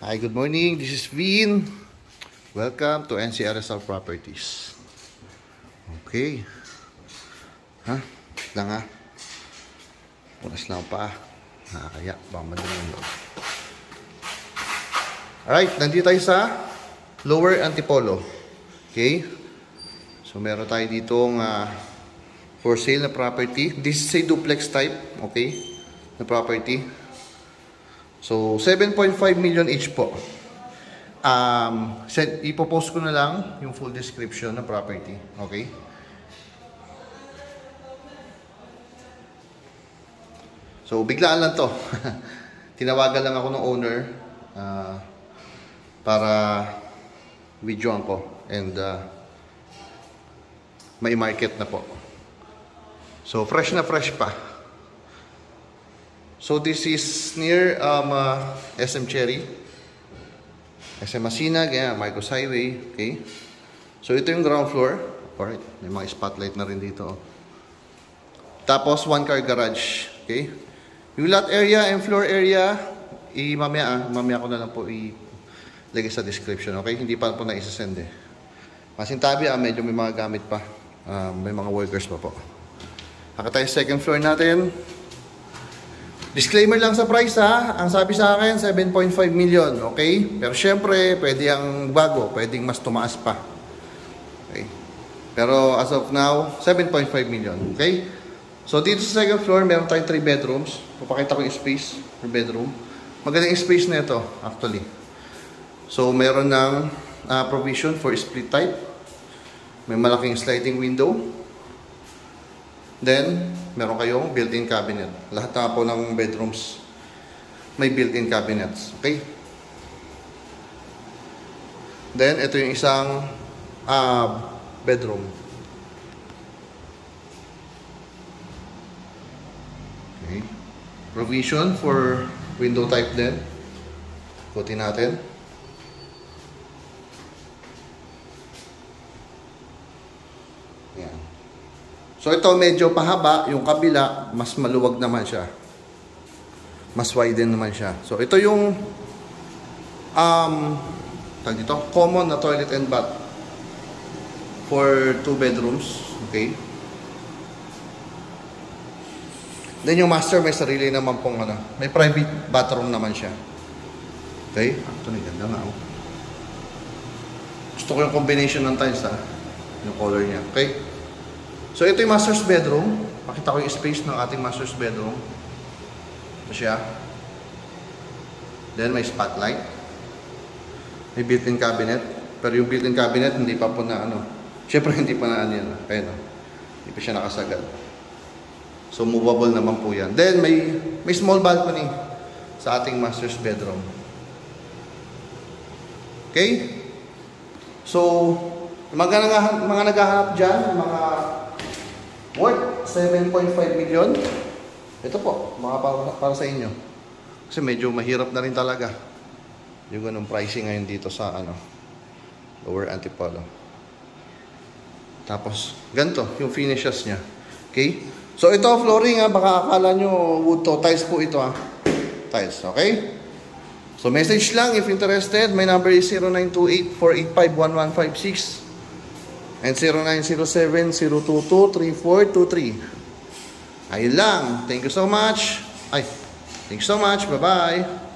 Hi, good morning. This is Vin. Welcome to NCRSL Properties. Okay. Lang ha. Oras lang pa. Kaya, baka madaling yun. Alright, nandito tayo sa Lower Antipolo. Okay. So, meron tayo ditong for sale na property. This is a duplex type. Okay. Na property. So, 7.5 million each po. Ipopost ko na lang yung full description ng property. Okay? So, biglaan lang to. Tinawagan lang ako ng owner para videoan ko and may market na po. So, fresh na fresh pa. So, this is near SM Cherry, SM Masinag, Marcos Highway. Okay. So, ito yung ground floor. Alright, may mga spotlight na rin dito. Tapos, one car garage. Okay. Yung lot area and floor area, mamaya ko na lang po ilagay sa description. Okay, hindi pa po na isasend eh. Masintabi, medyo may mga gamit pa. May mga workers pa po. Haka tayo second floor natin. Disclaimer lang sa price ha. Ang sabi sa akin, 7.5 million. Okay? Pero syempre, pwede ang bago. Pwedeng mas tumaas pa. Okay? Pero as of now, 7.5 million. Okay? So dito sa second floor, meron tayong 3 bedrooms. Papakita ko yung space per bedroom. Magandang space na ito, actually. So meron ng provision for split type. May malaking sliding window. Then, meron kayong built-in cabinet. Lahat na po ng bedrooms may built-in cabinets. Okay? Then, ito yung isang bedroom. Okay. Provision for window type din. Kutin natin. Yan. So, ito medyo pahaba. Yung kabila, mas maluwag naman siya. Mas wide naman siya. So, ito yung common na toilet and bath for 2 bedrooms. Okay. Then, yung master may sarili naman pong may private bathroom naman siya. Okay. Ito na ganda nga. Gusto ko yung combination ng tiles yung color niya. Okay. So, ito yung master's bedroom. Pakita ko yung space ng ating master's bedroom. Ito siya. Then, may spotlight. May built-in cabinet. Pero yung built-in cabinet, hindi pa po na Siyempre, hindi pa na yan. Kaya hindi pa siya nakasagad. So, movable naman po yan. Then, may small balcony sa ating master's bedroom. Okay? So, mga naghahanap dyan, mga worth 7.5 million. Ito po, mga para sa inyo. Kasi medyo mahirap na rin talaga yung ganung pricing ngayon dito sa Lower Antipolo. Tapos, ganito yung finishes niya. Okay? So, ito flooring baka akala nyo wood to. Tiles po ito Tiles, okay? So, message lang if interested. My number is 0928-485-1156 and 0907-022-3423. Ayun lang. Thank you so much. Thank you so much. Bye-bye.